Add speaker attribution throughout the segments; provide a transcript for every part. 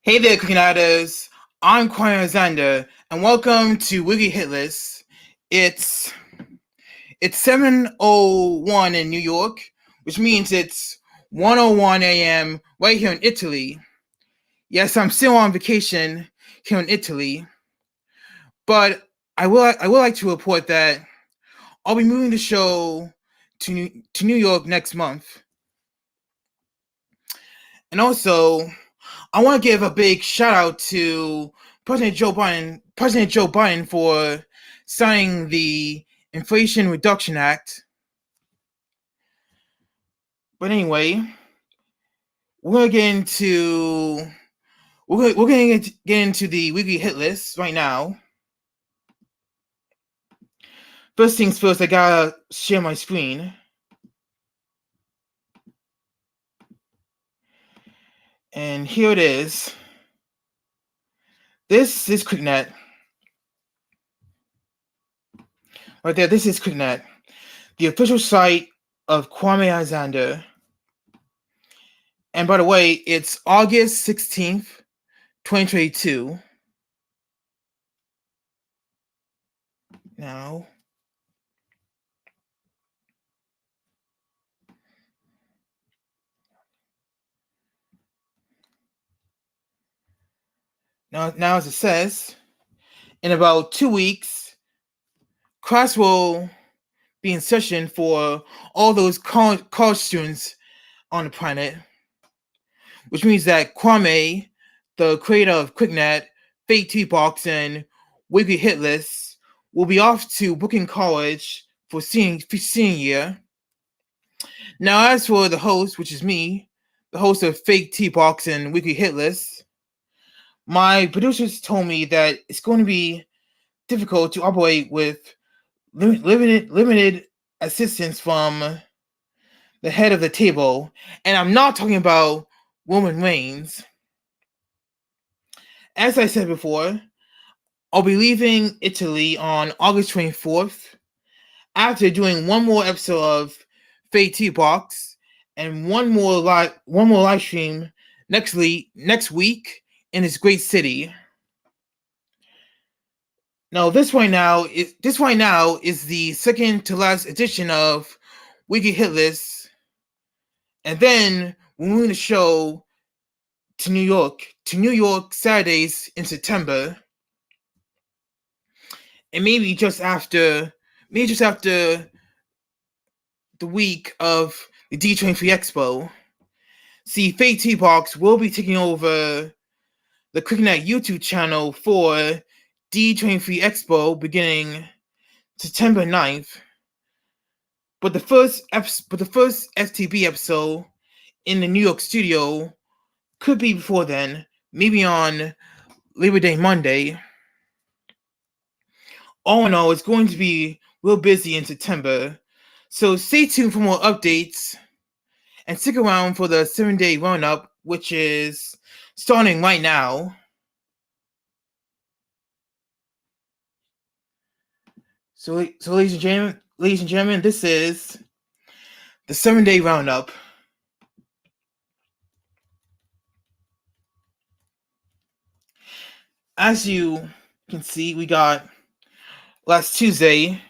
Speaker 1: Hey there, KlickNettars. I'm Kwame Alexander, and welcome to Wkly Hit List. It's 7:01 in New York, which means it's 1:01 a.m. right here in Italy. Yes, I'm still on vacation here in Italy, but I would like to report that I'll be moving the show to New York next month, and also I want to give a big shout out to President Joe Biden for signing the Inflation Reduction Act. But anyway, we're gonna get into the Wkly Hit List right now. First things first, I gotta share my screen. And here it is. This is KlickNet. Right there, this is KlickNet, the official site of Kwame Alexander. And by the way, it's August 16th, 2022. Now as it says, in about 2 weeks, class will be in session for all those college students on the planet, which means that Kwame, the creator of KlickNet, FakeTV Box, and Wkly Hit List, will be off to Brooklyn College for senior year. Now, as for the host, which is me, the host of FakeTV Box and Wkly Hit List, my producers told me that it's going to be difficult to operate with limited assistance from the head of the table, and I'm not talking about Roman Reigns. As I said before, I'll be leaving Italy on August 24th after doing one more episode of FakeTV Box and one more live stream next week in this great city. Now, this right now is the second to last edition of Wkly Hit List, and then we're moving the show to New York Saturdays in September, and maybe just after the week of the D23 Expo. See, FakeTV Box will be taking over the KlickNet YouTube channel for D23 Expo beginning September 9th. But the first FTB episode in the New York studio could be before then, maybe on Labor Day Monday. All in all, it's going to be real busy in September, so stay tuned for more updates and stick around for the 7-day run-up, which is starting right now. So ladies and gentlemen, this is the 7-day roundup. As you can see, we got last Tuesday,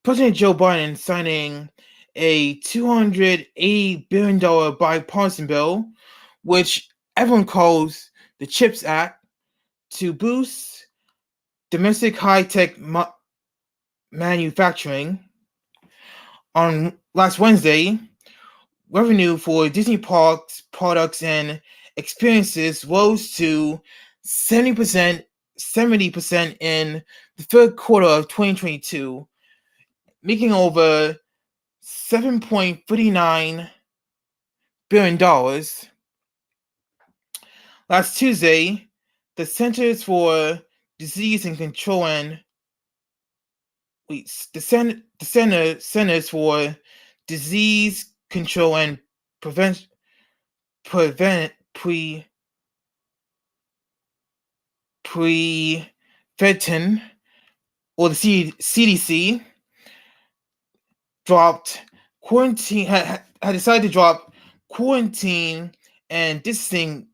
Speaker 1: President Joe Biden signing a $280 billion bipartisan bill, which everyone calls the CHIPS Act, to boost domestic high-tech manufacturing. On last Wednesday, revenue for Disney Parks products and experiences rose to 70% in the third quarter of 2022, making over $7.39 billion. Last Tuesday, the Centers for Disease and Control and Centers for Disease Control and Prevention, or the CDC, had decided to drop quarantine and distancing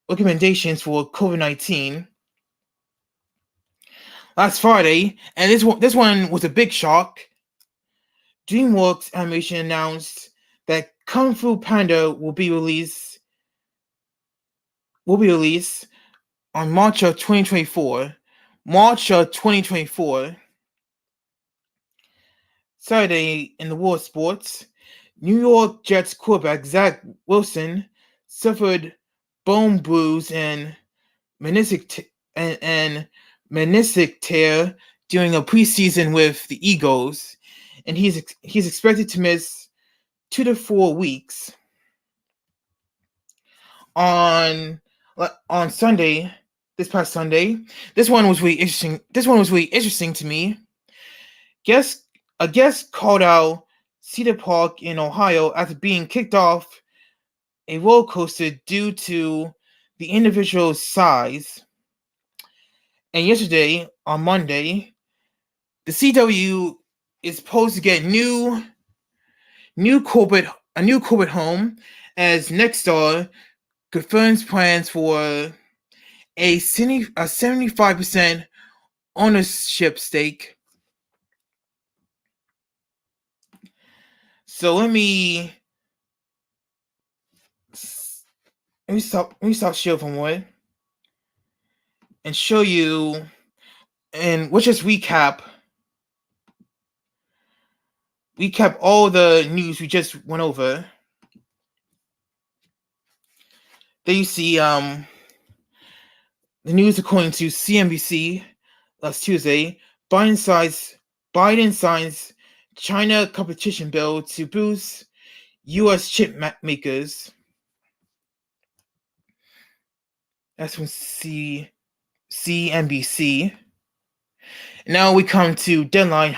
Speaker 1: recommendations for COVID-19 last Friday, and this one was a big shock. DreamWorks Animation announced that Kung Fu Panda will be released on March of 2024. Saturday in the world of sports, New York Jets quarterback Zach Wilson suffered bone bruise and meniscus tear during a preseason with the Eagles, and he's expected to miss 2 to 4 weeks. On Sunday, this past Sunday, this one was really interesting to me. A guest called out Cedar Park in Ohio after being kicked off a roller coaster due to the individual's size. And yesterday, on Monday, the CW is supposed to get a new corporate home as Nexstar confirms plans for a 75% ownership stake. So let me stop share for a moment and show you, and we'll just recap all the news we just went over. There you see the news according to CNBC last Tuesday. Biden signs China competition bill to boost U.S. chip makers. That's from CNBC. Now we come to Deadline,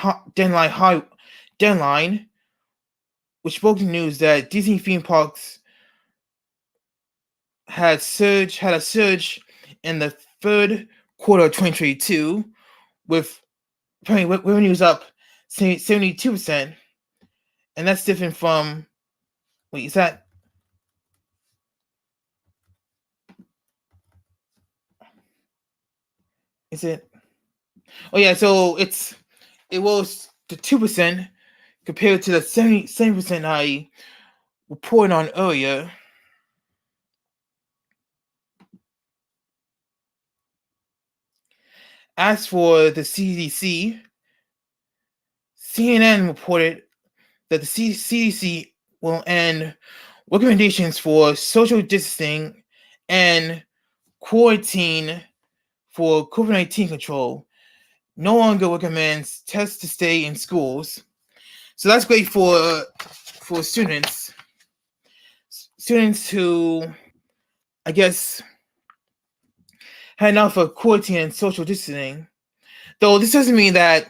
Speaker 1: which broke the news that Disney theme parks had a surge in the third quarter of 2022, with revenues up 72%, and that's different from. Wait, is that? Is it? Oh yeah, so it was the 2% compared to the 70% I reported on earlier. As for the CDC, CNN reported that the CDC will end recommendations for social distancing and quarantine for COVID-19 control. No longer recommends tests to stay in schools. So that's great for students. Students who, I guess, had enough of quarantine and social distancing. Though this doesn't mean that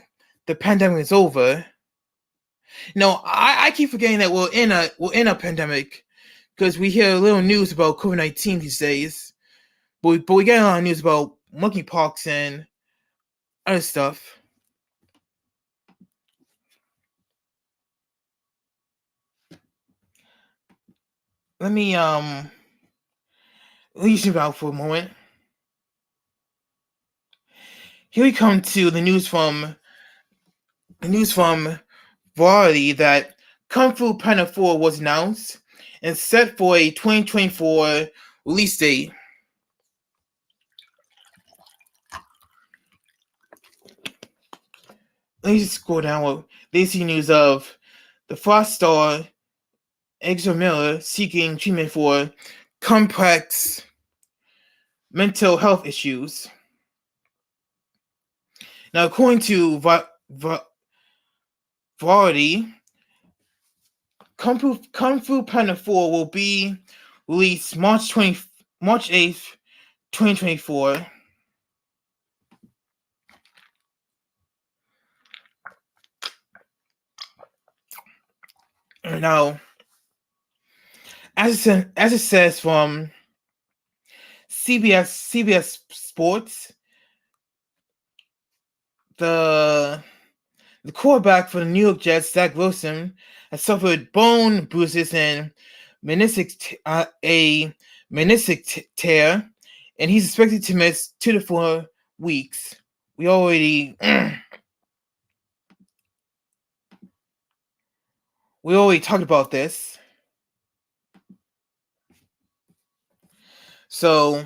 Speaker 1: the pandemic is over. No, I keep forgetting that we're in a pandemic because we hear a little news about COVID-19 these days, but we get a lot of news about monkeypox and other stuff. Let me leave you out for a moment. Here we come to the news from Variety that Kung Fu Panda 4 was announced and set for a 2024 release date. Let me just scroll down with basic news of the Frost star Ezra Miller seeking treatment for complex mental health issues. Now, according to Variety, Kung Fu Panda 4 will be released March 8th, 2024. Now, as it says from CBS Sports, the quarterback for the New York Jets, Zach Wilson, has suffered bone bruises and meniscus meniscus tear, and he's expected to miss 2 to 4 weeks. We already talked about this. So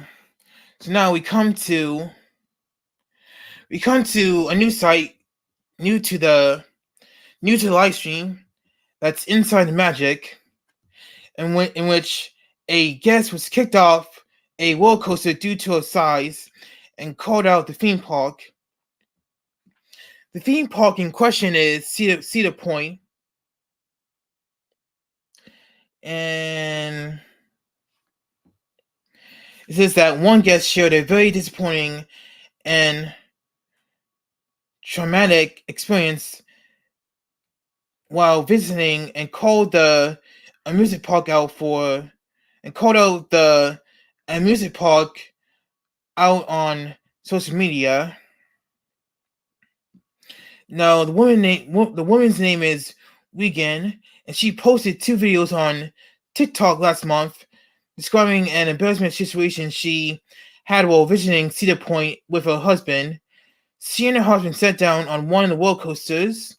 Speaker 1: now we come to a new site, new to the live stream, that's Inside the Magic, in which a guest was kicked off a roller coaster due to her size and called out the theme park. The theme park in question is Cedar Point, and it says that one guest shared a very disappointing and traumatic experience while visiting, and called the amusement park out on social media. Now, the woman's name is Regan, and she posted 2 videos on TikTok last month describing an embarrassment situation she had while visiting Cedar Point with her husband. She and her husband sat down on one of the roller coasters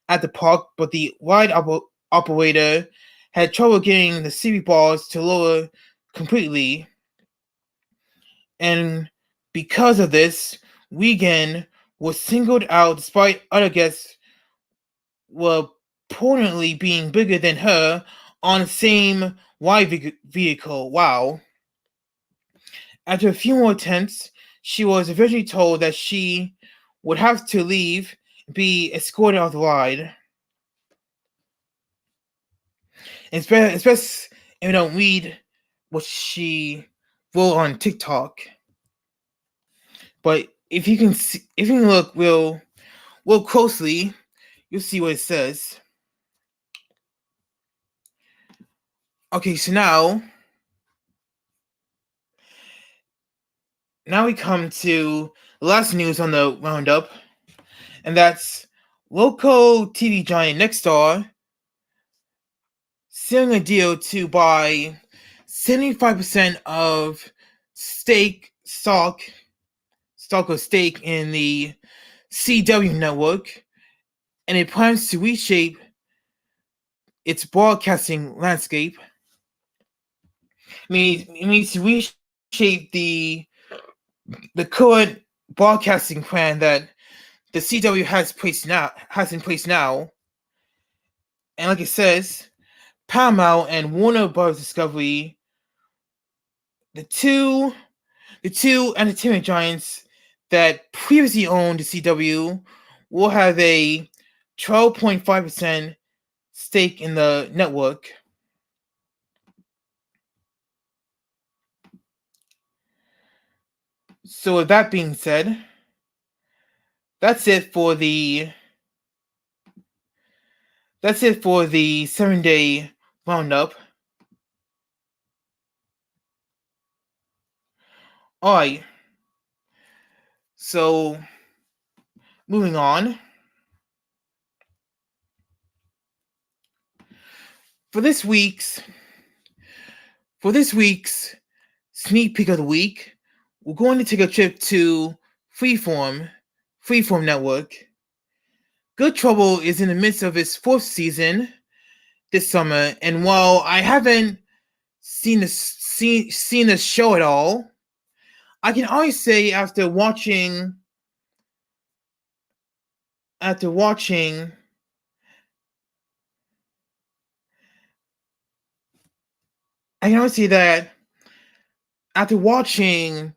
Speaker 1: at the park, but the ride operator had trouble getting the safety bars to lower completely. And because of this, Regan was singled out despite other guests were reportedly being bigger than her on the same ride vehicle. Wow. After a few more attempts, she was eventually told that she would have to leave and be escorted off the ride. Especially if you don't read what she wrote on TikTok. But if you can look real closely, you'll see what it says. Okay, so now we come to the last news on the roundup, and that's local TV giant Nexstar sealing a deal to buy 75% of stake in the CW network, and it plans to reshape its broadcasting landscape. It means to reshape the current broadcasting plan that the CW has in place now. And like it says, Paramount and Warner Bros. Discovery, the two entertainment giants that previously owned the CW, will have a 12.5% stake in the network. So with that being said, that's it for the 7-day roundup. Alright, so moving on. For this week's sneak peek of the week, we're going to take a trip to Freeform Network. Good Trouble is in the midst of its 4th season this summer, and while I haven't seen the show at all, I can always say after watching I can always say that after watching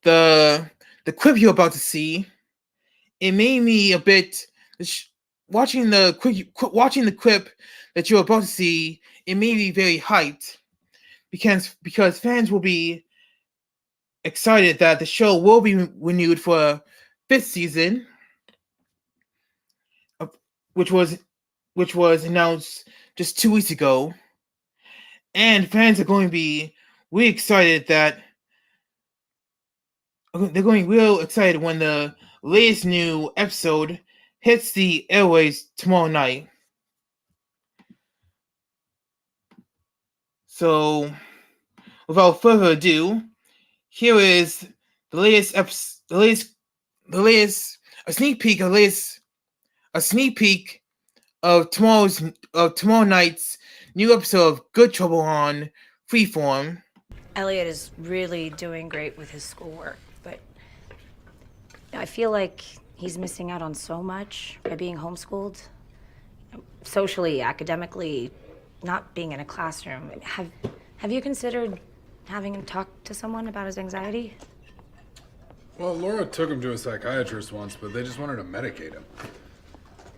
Speaker 1: the clip you're about to see, it made me a bit watching the clip that you're about to see. It made me very hyped because fans will be excited that the show will be renewed for a 5th season, which was announced just 2 weeks ago, and fans are going to be really excited when the latest new episode hits the airways tomorrow night. So without further ado, here is a sneak peek of tomorrow night's new episode of Good Trouble on Freeform.
Speaker 2: Elliot is really doing great with his schoolwork, but I feel like he's missing out on so much by being homeschooled. Socially, academically, not being in a classroom. Have you considered having him talk to someone about his anxiety?
Speaker 3: Well, Laura took him to a psychiatrist once, but they just wanted to medicate him.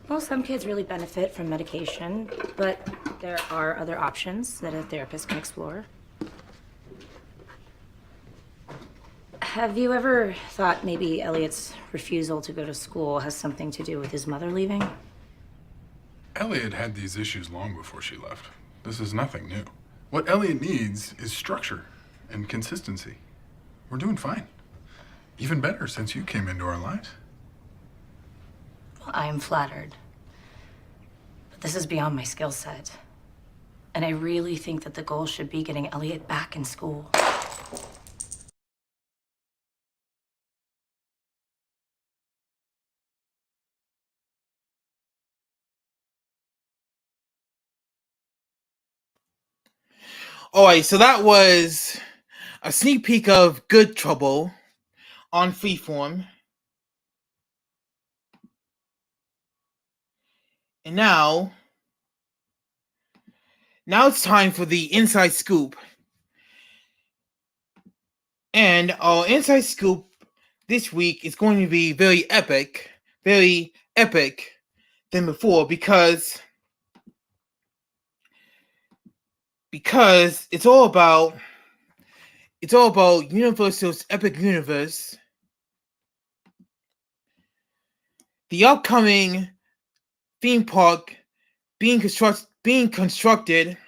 Speaker 2: Well, some kids really benefit from medication, but there are other options that a therapist can explore. Have you ever thought maybe Elliot's refusal to go to school has something to do with his mother leaving?
Speaker 3: Elliot had these issues long before she left. This is nothing new. What Elliot needs is structure and consistency. We're doing fine. Even better since you came into our lives.
Speaker 2: Well, I am flattered. But this is beyond my skill set. And I really think that the goal should be getting Elliot back in school.
Speaker 1: Alright, so that was a sneak peek of Good Trouble on Freeform. And now it's time for the Inside Scoop. And our Inside Scoop this week is going to be very epic than before because it's all about Universal's epic universe, the upcoming theme park being constructed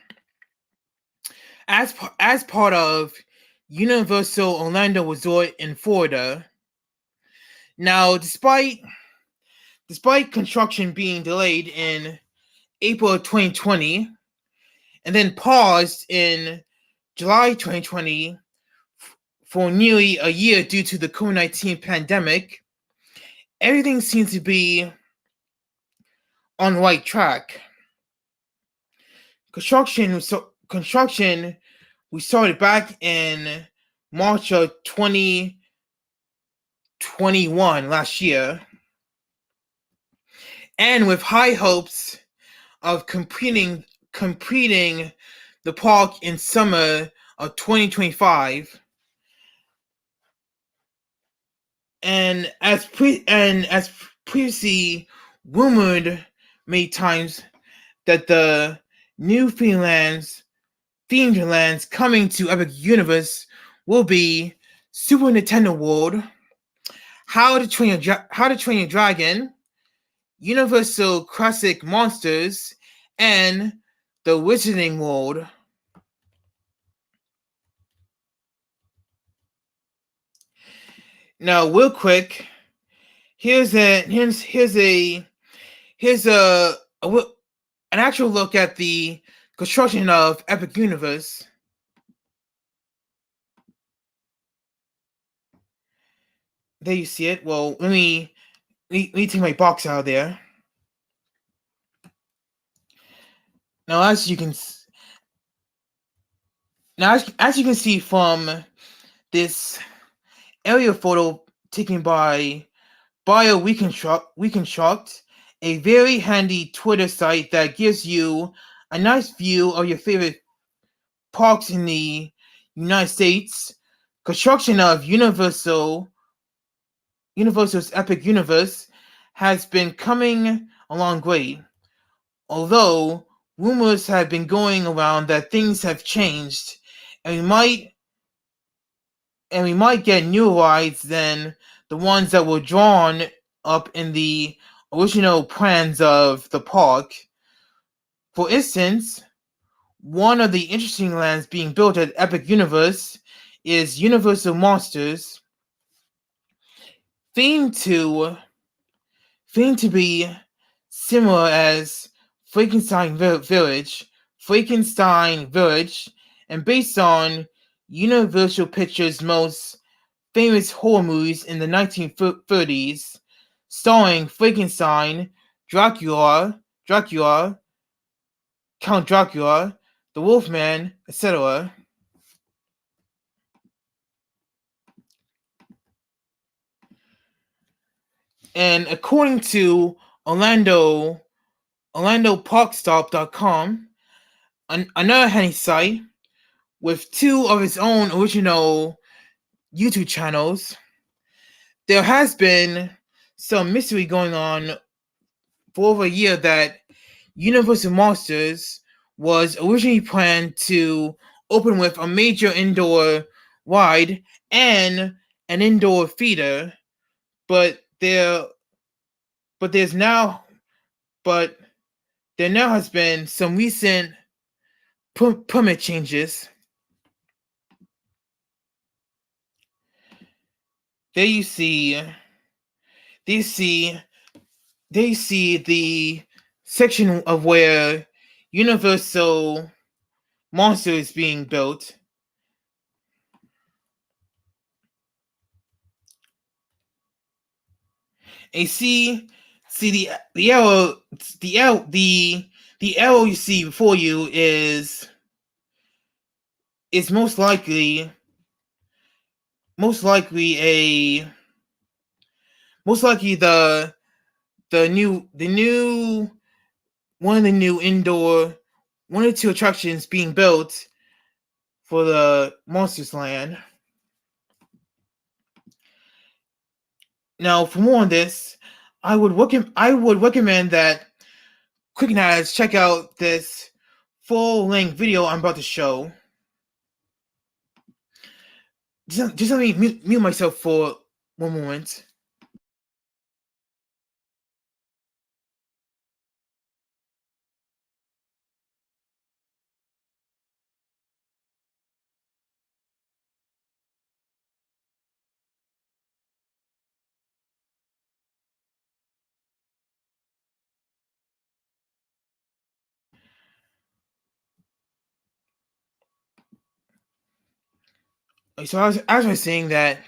Speaker 1: as part of Universal Orlando Resort in Florida. Now, despite construction being delayed in April of 2020 and then paused in July 2020 for nearly a year due to the COVID-19 pandemic, everything seems to be on the right track. Construction we started back in March of 2021 last year, and with high hopes of completing the park in summer of 2025. And as previously rumored many times, that the new themed lands coming to Epic Universe will be Super Nintendo World, How to Train Your Dragon, Universal Classic Monsters, and the Wizarding World. Now, real quick, here's an actual look at the construction of Epic Universe. There you see it. Well, let me take my box out of there. Now, as you can see from this aerial photo taken by Bio Reconstruct, a very handy Twitter site that gives you a nice view of your favorite parks in the United States. Construction of Universal's Epic Universe has been coming along great, although rumors have been going around that things have changed, and we might get new rides than the ones that were drawn up in the original plans of the park. For instance, one of the interesting lands being built at Epic Universe is Universal Monsters, themed to be similar as Frankenstein Village, and based on Universal Pictures' most famous horror movies in the 1930s, starring Frankenstein, Dracula, Count Dracula, the Wolfman, etc. And according to OrlandoParkStop.com, another Henny site with two of its own original YouTube channels, there has been some mystery going on for over a year that Universal Monsters was originally planned to open with a major indoor ride and an indoor theater, but there now has been some recent permit changes. There you see the section of where Universal Monster is being built. And see the arrow you see before you is most likely the new one of the new indoor one or two attractions being built for the Monsters Land. Now, for more on this, I would recommend that KlickNettars check out this full-length video I'm about to show. Just let me mute myself for one moment. So as I was saying that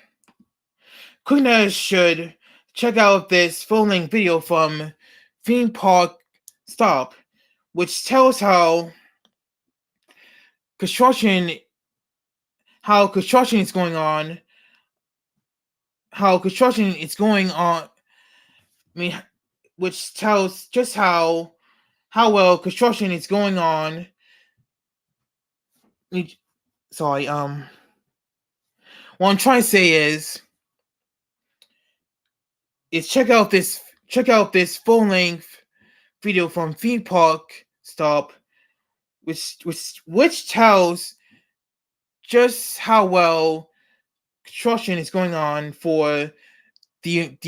Speaker 1: KlickNettars should check out this full-length video from Theme Park Stop, which tells how construction is going on. Which tells just how well construction is going on. Sorry, what I'm trying to say is check out this full-length video from Theme Park Stop, which tells just how well construction is going on for the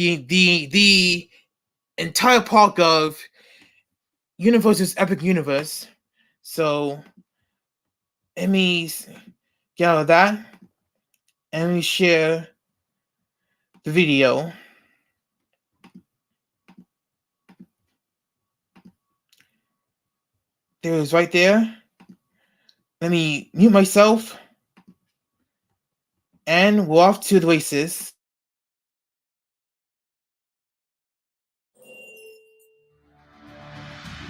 Speaker 1: entire park of Universal's Epic Universe. So let me get out of that and let me share the video. There it is right there. Let me mute myself and we're off to the races.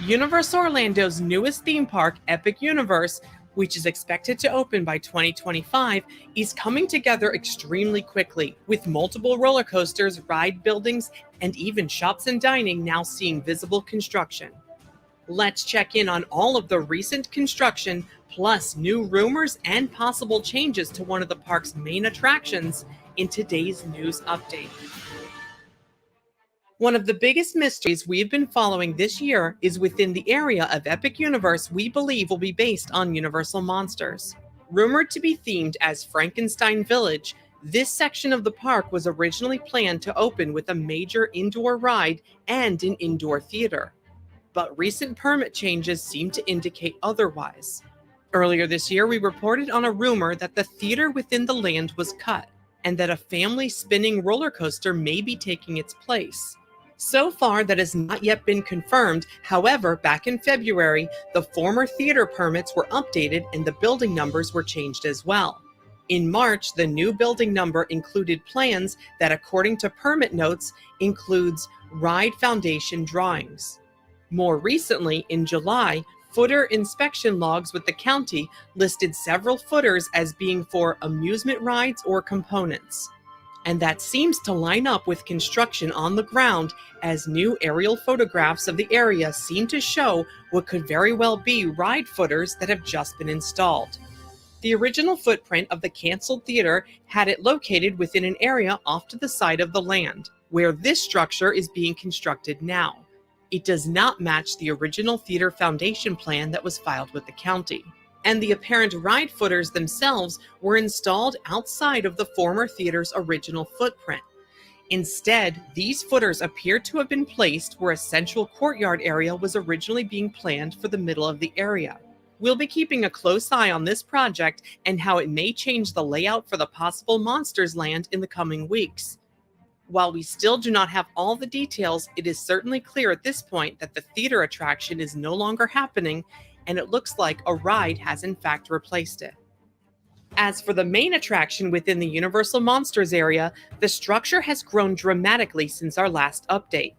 Speaker 4: Universal Orlando's newest theme park, Epic Universe, which is expected to open by 2025, is coming together extremely quickly, with multiple roller coasters, ride buildings, and even shops and dining now seeing visible construction. Let's check in on all of the recent construction, plus new rumors and possible changes to one of the park's main attractions in today's news update. One of the biggest mysteries we've been following this year is within the area of Epic Universe we believe will be based on Universal Monsters. Rumored to be themed as Frankenstein Village, this section of the park was originally planned to open with a major indoor ride and an indoor theater. But recent permit changes seem to indicate otherwise. Earlier this year, we reported on a rumor that the theater within the land was cut, and that a family spinning roller coaster may be taking its place. So far, that has not yet been confirmed. However, back in February, the former theater permits were updated and the building numbers were changed as well. In March, the new building number included plans that, according to permit notes, includes ride foundation drawings. More recently, in July, footer inspection logs with the county listed several footers as being for amusement rides or components. And that seems to line up with construction on the ground, as new aerial photographs of the area seem to show what could very well be ride footers that have just been installed. The original footprint of the canceled theater had it located within an area off to the side of the land, where this structure is being constructed now. It does not match the original theater foundation plan that was filed with the county. And the apparent ride footers themselves were installed outside of the former theater's original footprint. Instead, these footers appear to have been placed where a central courtyard area was originally being planned for the middle of the area. We'll be keeping a close eye on this project and how it may change the layout for the possible Monsters Land in the coming weeks. While we still do not have all the details, it is certainly clear at this point that the theater attraction is no longer happening, and it looks like a ride has in fact replaced it. As for the main attraction within the Universal Monsters area, the structure has grown dramatically since our last update.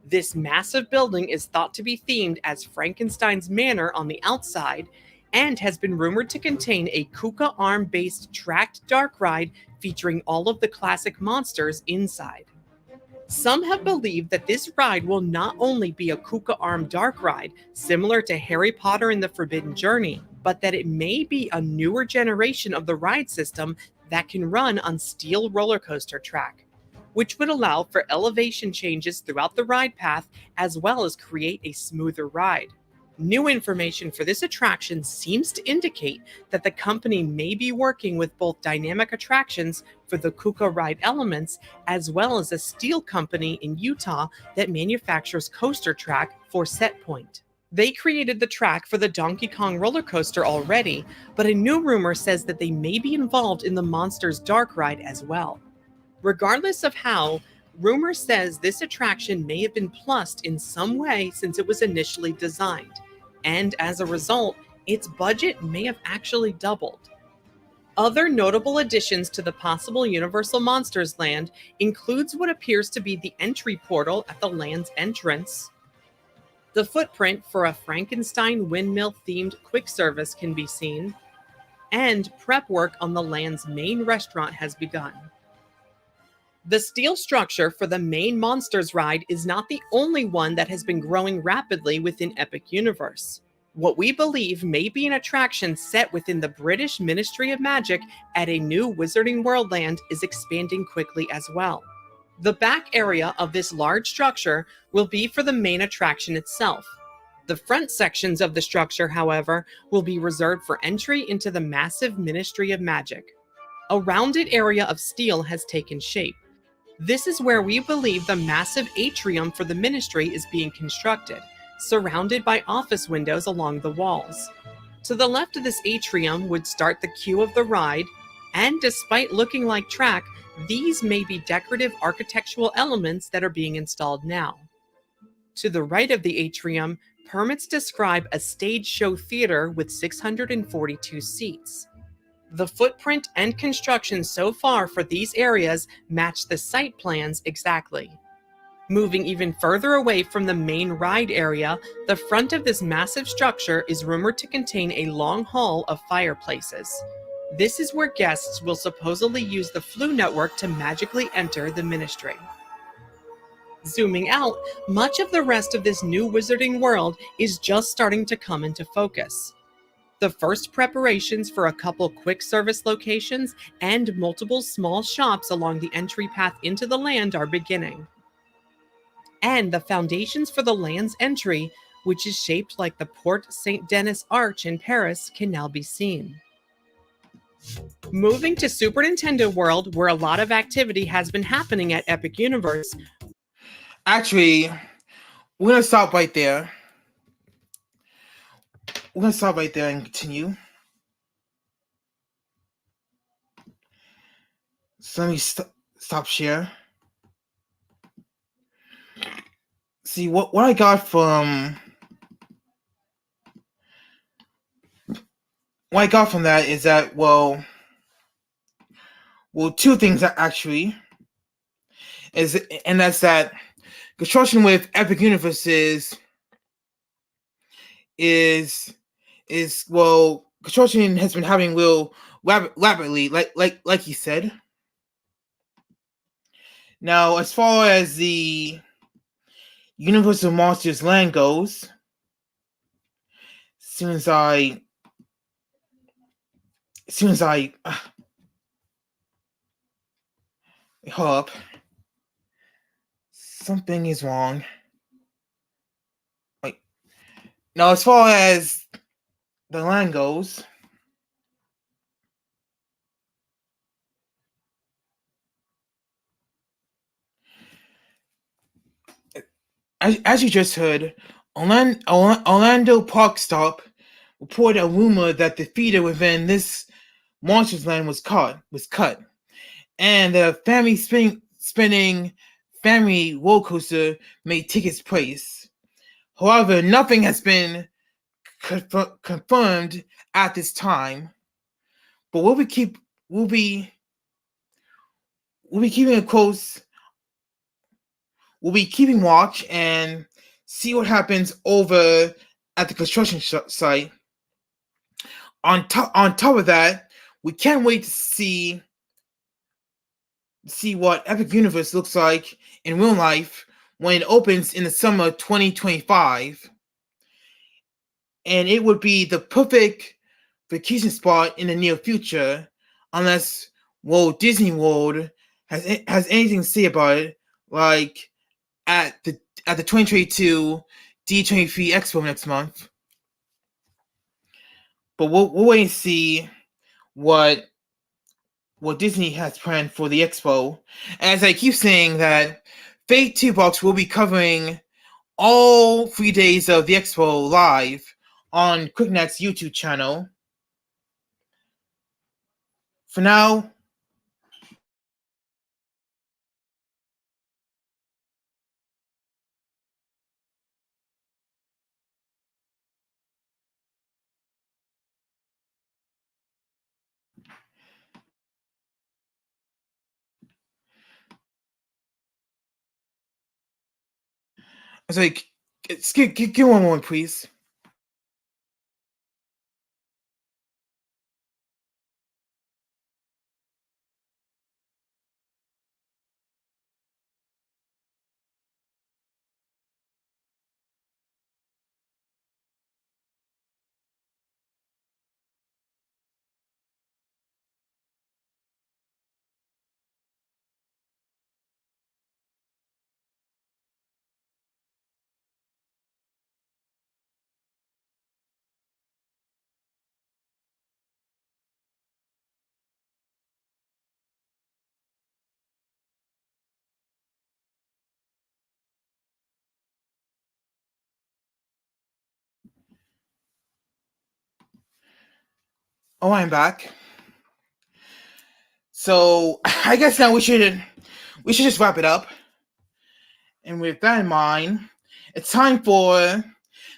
Speaker 4: This massive building is thought to be themed as Frankenstein's Manor on the outside, and has been rumored to contain a Kuka arm-based tracked dark ride featuring all of the classic monsters inside. Some have believed that this ride will not only be a Kuka arm dark ride, similar to Harry Potter and the Forbidden Journey, but that it may be a newer generation of the ride system that can run on steel roller coaster track, which would allow for elevation changes throughout the ride path as well as create a smoother ride. New information for this attraction seems to indicate that the company may be working with both dynamic attractions for the Kuka ride elements as well as a steel company in Utah that manufactures coaster track for Set Point. They created the track for the Donkey Kong roller coaster already, but a new rumor says that they may be involved in the Monsters Dark ride as well. Regardless of how, rumor says this attraction may have been plussed in some way since it was initially designed, and as a result, its budget may have actually doubled. Other notable additions to the possible Universal Monsters Land includes what appears to be the entry portal at the land's entrance. The footprint for a Frankenstein windmill-themed quick service can be seen, and prep work on the land's main restaurant has begun. The steel structure for the main Monsters ride is not the only one that has been growing rapidly within Epic Universe. What we believe may be an attraction set within the British Ministry of Magic at a new Wizarding World land is expanding quickly as well. The back area of this large structure will be for the main attraction itself. The front sections of the structure, however, will be reserved for entry into the massive Ministry of Magic. A rounded area of steel has taken shape. This is where we believe the massive atrium for the ministry is being constructed, surrounded by office windows along the walls. To the left of this atrium would start the queue of the ride, and despite looking like track, these may be decorative architectural elements that are being installed now. To the right of the atrium, permits describe a stage show theater with 642 seats. The footprint and construction so far for these areas match the site plans exactly. Moving even further away from the main ride area, the front of this massive structure is rumored to contain a long hall of fireplaces. This is where guests will supposedly use the Flu Network to magically enter the ministry. Zooming out, much of the rest of this new Wizarding World is just starting to come into focus. The first preparations for a couple quick service locations and multiple small shops along the entry path into the land are beginning. And the foundations for the land's entry, which is shaped like the Porte Saint-Denis Arch in Paris, can now be seen. Moving to Super Nintendo World, where a lot of activity has been happening at Epic Universe.
Speaker 1: Actually, we're going to stop right there. We're going to stop right there and continue. So let me stop share. See, what I got from that is that, well, well, two things actually, and that's that construction with Epic Universes is well, construction has been having real rapidly, like he said. Now, as far as the Universal Monsters land goes, soon as I hold up, something is wrong. Wait, now as far as the land goes, as you just heard, Orlando Park Stop reported a rumor that the feeder within this Monsters Land was cut, and the family spinning family roller coaster may take its place. However, nothing has been confirmed at this time. But we'll be keeping a close. We'll be keeping watch and see what happens over at the construction site. On top of that, we can't wait to see what Epic Universe looks like in real life when it opens in the summer 2025. And it would be the perfect vacation spot in the near future, unless Walt Disney World has anything to say about it, like at the 2022 D23 Expo next month. But we'll wait and see what Disney has planned for the expo. As I keep saying that FakeTV Box will be covering all 3 days of the expo live on KlickNet's YouTube channel. For now, I was like, give one moment, please. Oh, I'm back. So I guess now we should just wrap it up. And with that in mind, it's time for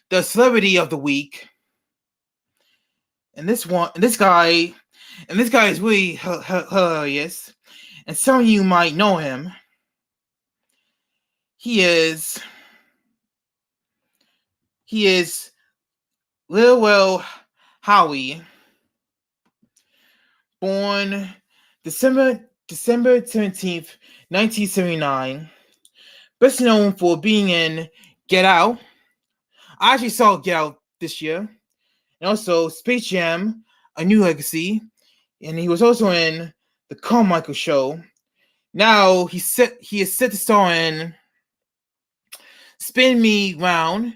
Speaker 1: the celebrity of the week. And this guy is really hilarious. And some of you might know him. He is Lil Will Howie, born December 17th, 1979. Best known for being in Get Out. I actually saw Get Out this year. And also Space Jam: A New Legacy. And he was also in The Carmichael Show. Now he is set to star in Spin Me Round,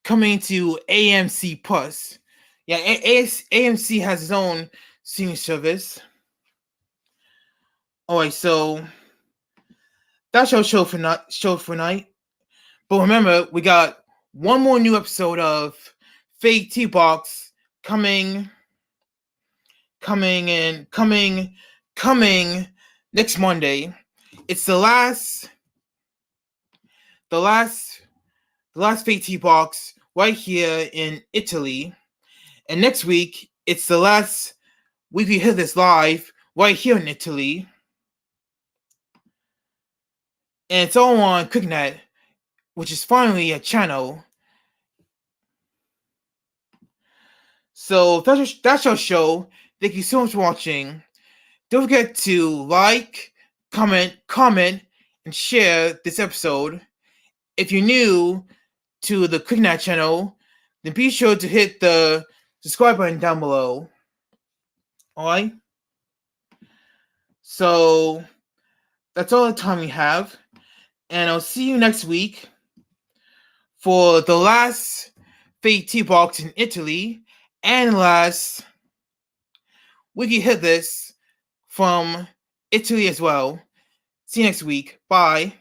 Speaker 1: coming to AMC Plus. Yeah, AMC has its own streaming service. Alright, so that's our show for night. But remember, we got one more new episode of FakeTV Box coming next Monday. It's the last FakeTV Box right here in Italy. And next week, it's the last Wkly Hit List live right here in Italy. And it's all on KlickNet, which is finally a channel. So that's our show. Thank you so much for watching. Don't forget to like, comment, and share this episode. If you're new to the KlickNet channel, then be sure to hit the subscribe button down below. Alright? So that's all the time we have. And I'll see you next week for the last FakeTV Box in Italy and last Wkly Hit List from Italy as well. See you next week. Bye.